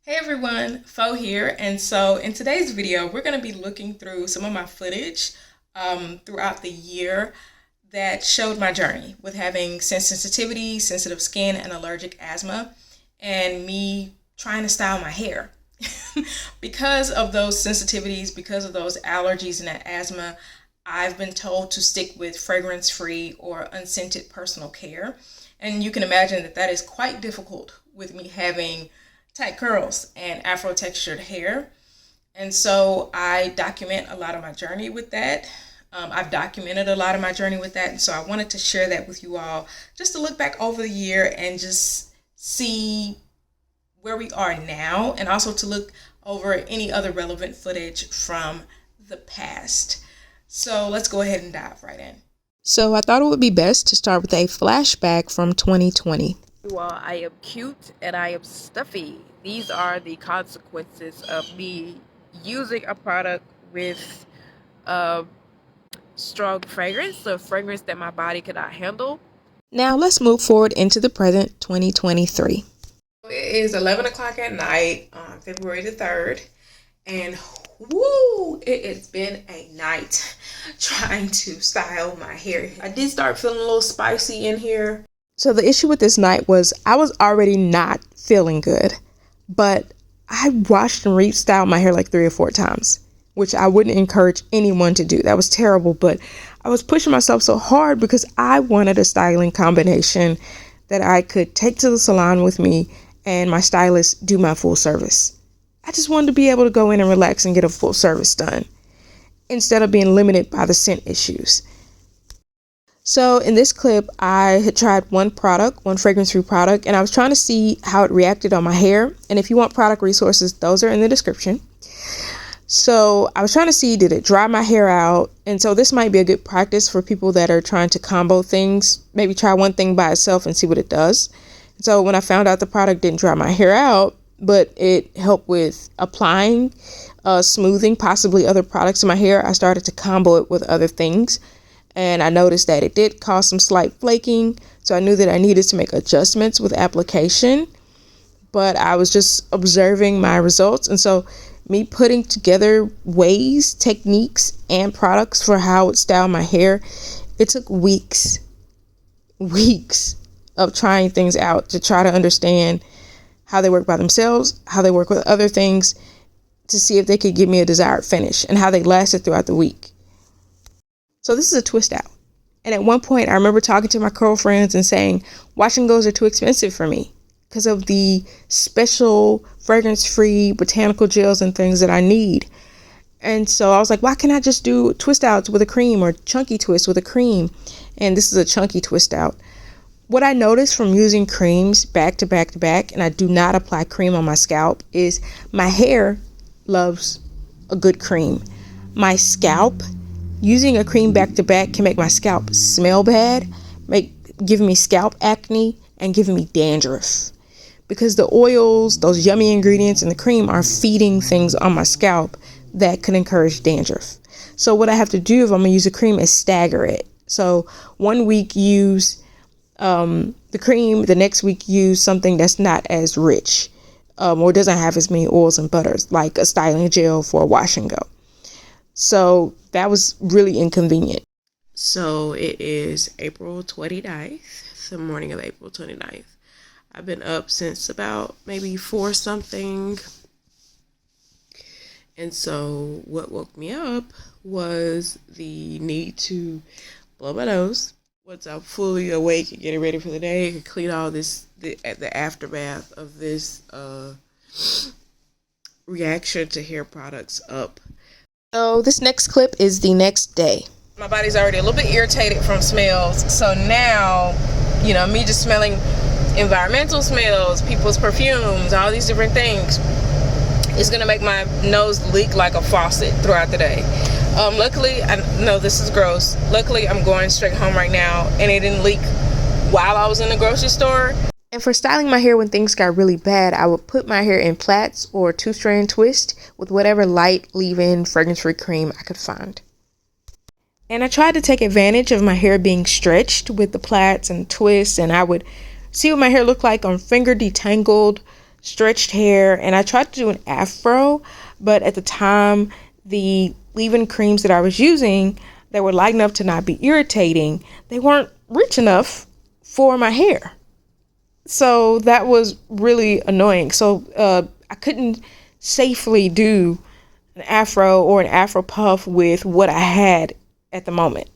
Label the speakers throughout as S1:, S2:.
S1: Hey everyone, Fo here, and so in today's video, we're going to be looking through some of my footage throughout the year that showed my journey with having sensitivity, sensitive skin, and allergic asthma, and me trying to style my hair. Because of those sensitivities, because of those allergies and that asthma, I've been told to stick with fragrance-free or unscented personal care. And you can imagine that that is quite difficult with me having tight curls and afro textured hair. And so I document a lot of my journey with that. I've documented a lot of my journey with that. And so I wanted to share that with you all just to look back over the year and just see where we are now, and also to look over any other relevant footage from the past. So let's go ahead and dive right in.
S2: So I thought it would be best to start with a flashback from 2020.
S3: Well, I am cute and I am stuffy. These are the consequences of me using a product with strong fragrance, a fragrance that my body cannot handle.
S2: Now let's move forward into the present 2023.
S1: It is 11 o'clock at night on February the 3rd, and woo, it has been a night trying to style my hair. I did start feeling a little spicy in here.
S2: So the issue with this night was I was already not feeling good, but I washed and restyled my hair like 3 or 4 times, which I wouldn't encourage anyone to do. That was terrible, but I was pushing myself so hard because I wanted a styling combination that I could take to the salon with me and my stylist do my full service. I just wanted to be able to go in and relax and get a full service done instead of being limited by the scent issues. So in this clip, I had tried one fragrance-free product, and I was trying to see how it reacted on my hair. And if you want product resources, those are in the description. So I was trying to see, did it dry my hair out? And so this might be a good practice for people that are trying to combo things. Maybe try one thing by itself and see what it does. So when I found out the product didn't dry my hair out, but it helped with applying, smoothing, possibly other products in my hair, I started to combo it with other things. And I noticed that it did cause some slight flaking. So I knew that I needed to make adjustments with application. But I was just observing my results. And so me putting together ways, techniques, and products for how it styled my hair, it took weeks of trying things out to try to understand how they work by themselves, how they work with other things, to see if they could give me a desired finish, and how they lasted throughout the week. So this is a twist out. And at one point I remember talking to my girlfriends and saying, wash and goes are too expensive for me because of the special fragrance-free botanical gels and things that I need. And so I was like, why can't I just do twist outs with a cream or chunky twist with a cream? And this is a chunky twist out. What I noticed from using creams back to back to back, and I do not apply cream on my scalp, is my hair loves a good cream. My scalp, using a cream back to back can make my scalp smell bad, give me scalp acne, and give me dandruff. Because the oils, those yummy ingredients in the cream are feeding things on my scalp that could encourage dandruff. So what I have to do if I'm going to use a cream is stagger it. So one week use the cream, the next week use something that's not as rich or doesn't have as many oils and butters, like a styling gel for a wash and go. So that was really inconvenient.
S1: So it is April 29th, the morning of April 29th. I've been up since about maybe 4 something. And so what woke me up was the need to blow my nose. Once I'm fully awake and getting ready for the day, I can clean all this, the aftermath of this reaction to hair products up.
S2: So this next clip is the next day.
S1: My body's already a little bit irritated from smells. So now, me just smelling environmental smells, people's perfumes, all these different things, it's going to make my nose leak like a faucet throughout the day. Luckily, I know this is gross. Luckily, I'm going straight home right now, and it didn't leak while I was in the grocery store.
S2: And for styling my hair when things got really bad, I would put my hair in plaits or 2-strand twist with whatever light leave-in fragrance-free cream I could find. And I tried to take advantage of my hair being stretched with the plaits and twists, and I would see what my hair looked like on finger detangled stretched hair, and I tried to do an afro, but at the time, the leave-in creams that I was using that were light enough to not be irritating, they weren't rich enough for my hair. So that was really annoying. So I couldn't safely do an afro or an afro puff with what I had at the moment.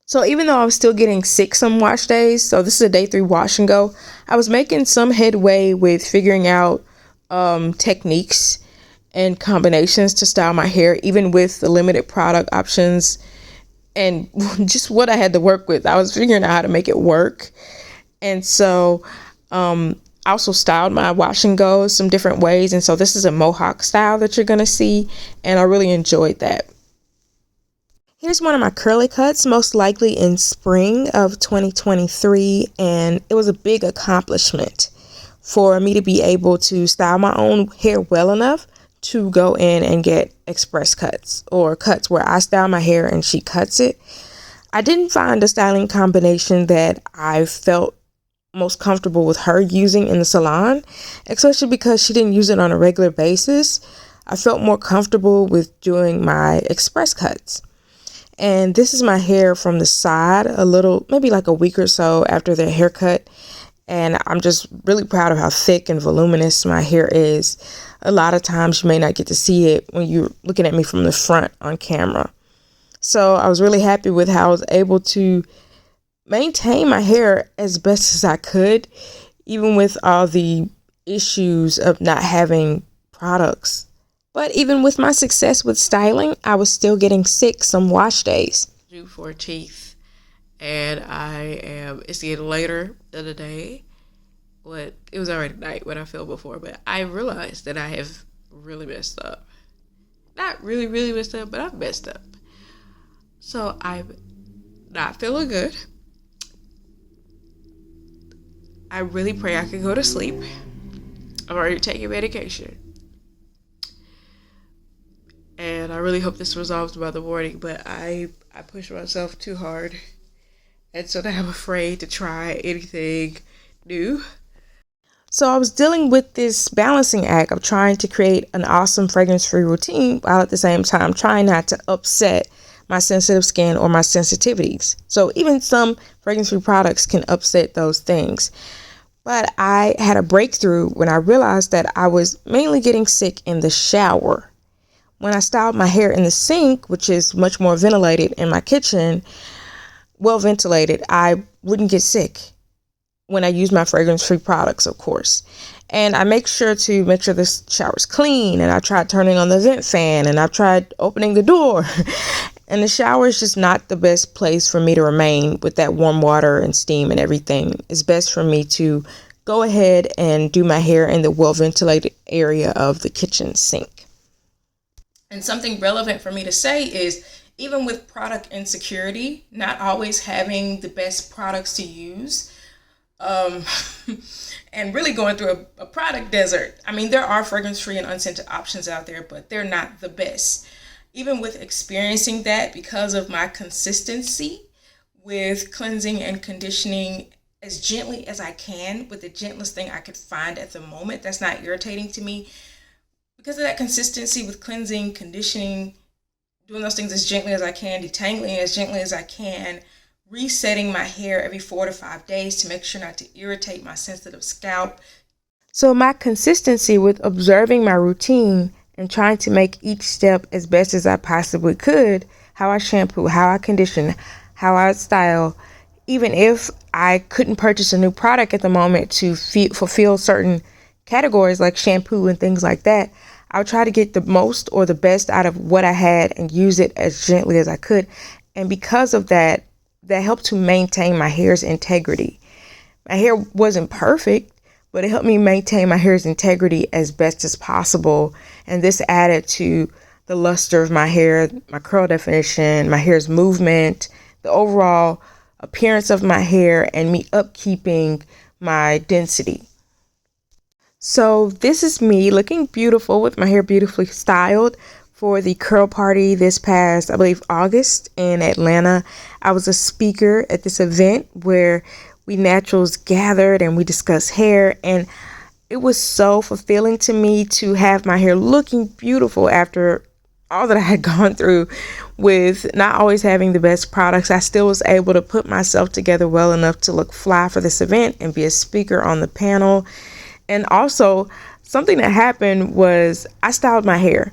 S2: So even though I was still getting sick some wash days, so this is a day 3 wash and go, I was making some headway with figuring out techniques and combinations to style my hair, even with the limited product options and just what I had to work with. I was figuring out how to make it work. And so I also styled my wash and go some different ways. And so this is a mohawk style that you're going to see. And I really enjoyed that. Here's one of my curly cuts, most likely in spring of 2023. And it was a big accomplishment for me to be able to style my own hair well enough to go in and get express cuts, or cuts where I style my hair and she cuts it. I didn't find a styling combination that I felt most comfortable with her using in the salon, especially because she didn't use it on a regular basis. I felt more comfortable with doing my express cuts. And this is my hair from the side, a little, maybe like a week or so after their haircut. And I'm just really proud of how thick and voluminous my hair is. A lot of times you may not get to see it when you're looking at me from the front on camera. So I was really happy with how I was able to maintain my hair as best as I could, even with all the issues of not having products. But even with my success with styling, I was still getting sick some wash days.
S1: Due for teeth, and it's getting later in the day. But it was already night when I felt before, but I realized that I have really messed up. Not really, really messed up, but I've messed up. So I'm not feeling good. I really pray I can go to sleep. I'm already taking medication. And I really hope this resolves by the morning, but I pushed myself too hard. And so now I'm afraid to try anything new.
S2: So I was dealing with this balancing act of trying to create an awesome fragrance-free routine while at the same time trying not to upset my sensitive skin or my sensitivities. So even some fragrance-free products can upset those things. But I had a breakthrough when I realized that I was mainly getting sick in the shower. When I styled my hair in the sink, which is much more ventilated in my kitchen, well ventilated, I wouldn't get sick when I use my fragrance-free products, of course. And I make sure this shower's clean, and I tried turning on the vent fan, and I've tried opening the door. And the shower is just not the best place for me to remain with that warm water and steam and everything. It's best for me to go ahead and do my hair in the well-ventilated area of the kitchen sink.
S1: And something relevant for me to say is, even with product insecurity, not always having the best products to use, and really going through a product desert. I mean, there are fragrance-free and unscented options out there, but they're not the best. Even with experiencing that, because of my consistency with cleansing and conditioning as gently as I can, with the gentlest thing I could find at the moment that's not irritating to me, because of that consistency with cleansing, conditioning, doing those things as gently as I can, detangling as gently as I can, resetting my hair every 4 to 5 days to make sure not to irritate my sensitive scalp.
S2: So my consistency with observing my routine and trying to make each step as best as I possibly could, how I shampoo, how I condition, how I style, even if I couldn't purchase a new product at the moment to fulfill certain categories like shampoo and things like that, I'll try to get the most or the best out of what I had and use it as gently as I could. And because of that, that helped to maintain my hair's integrity. My hair wasn't perfect, but it helped me maintain my hair's integrity as best as possible. And this added to the luster of my hair, my curl definition, my hair's movement, the overall appearance of my hair, and me upkeeping my density. So this is me looking beautiful with my hair beautifully styled for the curl party this past, I believe, August in Atlanta. I was a speaker at this event where we naturals gathered and we discussed hair, and it was so fulfilling to me to have my hair looking beautiful after all that I had gone through with not always having the best products. I still was able to put myself together well enough to look fly for this event and be a speaker on the panel. And also, something that happened was I styled my hair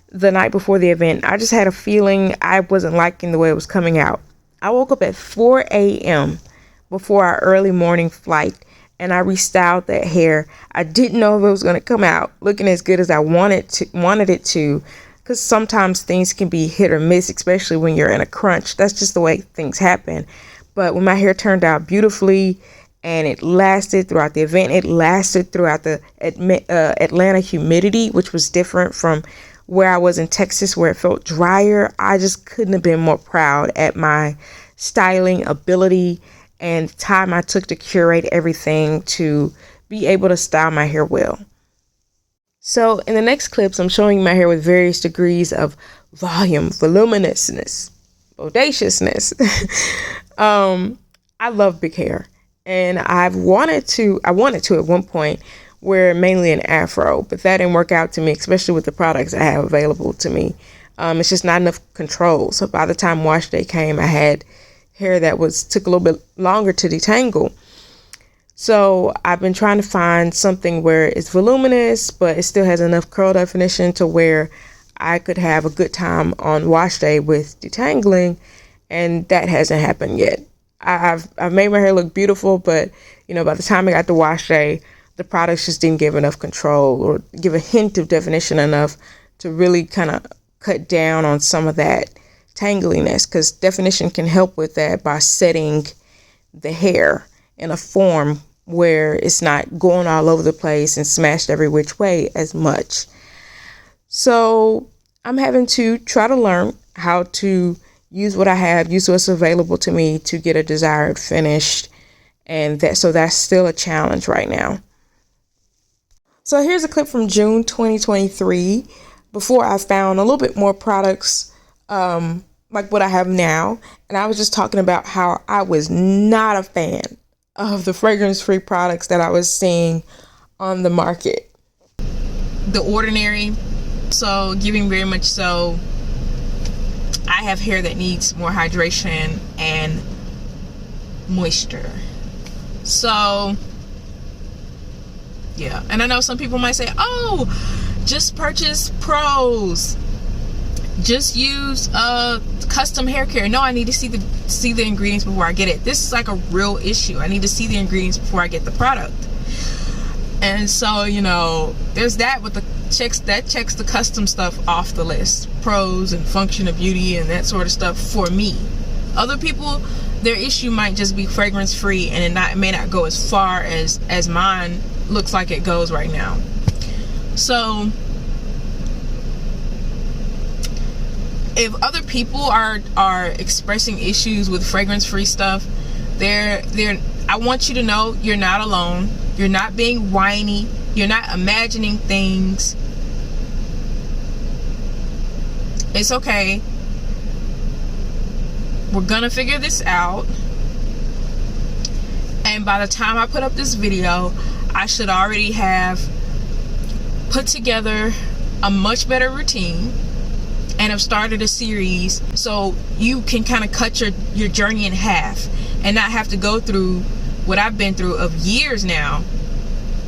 S2: the night before the event. I just had a feeling I wasn't liking the way it was coming out. I woke up at 4 a.m. before our early morning flight, and I restyled that hair. I didn't know if it was going to come out looking as good as I wanted it to, because sometimes things can be hit or miss, especially when you're in a crunch. That's just the way things happen. But when my hair turned out beautifully and it lasted throughout the event, it lasted throughout the Atlanta humidity, which was different from where I was in Texas, where it felt drier. I just couldn't have been more proud at my styling ability and the time I took to curate everything to be able to style my hair well. So in the next clips, I'm showing my hair with various degrees of volume, voluminousness, bodaciousness. I love big hair, and I wanted to at one point wear mainly an afro, but that didn't work out to me, especially with the products I have available to me. It's just not enough control. So by the time wash day came, I had hair that took a little bit longer to detangle. So I've been trying to find something where it's voluminous, but it still has enough curl definition to where I could have a good time on wash day with detangling, and that hasn't happened yet. I've made my hair look beautiful, but by the time I got to wash day, the products just didn't give enough control or give a hint of definition enough to really kind of cut down on some of that tangliness, because definition can help with that by setting the hair in a form where it's not going all over the place and smashed every which way as much. So I'm having to try to learn how to use what I have, use what's available to me to get a desired finish. And that's still a challenge right now. So here's a clip from June 2023, before I found a little bit more products like what I have now. And I was just talking about how I was not a fan of the fragrance-free products that I was seeing on the market.
S1: The ordinary, so giving very much so. I have hair that needs more hydration and moisture. So yeah, and I know some people might say, oh, just purchase pros, just use custom hair care. No, I need to see the ingredients before I get it. This is like a real issue. I need to see the ingredients before I get the product. And so there's that with the checks the custom stuff off the list, pros and function of beauty and that sort of stuff for me. Other people, their issue might just be fragrance free, and it may not go as far as mine looks like it goes right now. So if other people are expressing issues with fragrance free stuff, I want you to know you're not alone. You're not being whiny. You're not imagining things. It's okay. We're gonna figure this out. And by the time I put up this video, I should already have put together a much better routine and have started a series, so you can kind of cut your journey in half and not have to go through what I've been through of years now.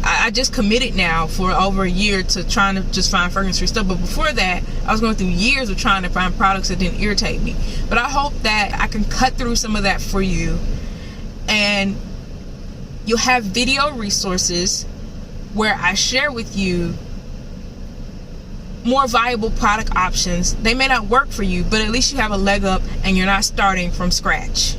S1: I just committed now for over a year to trying to just find fragrance-free stuff. But before that, I was going through years of trying to find products that didn't irritate me. But I hope that I can cut through some of that for you. And you'll have video resources where I share with you more viable product options. They may not work for you, but at least you have a leg up and you're not starting from scratch.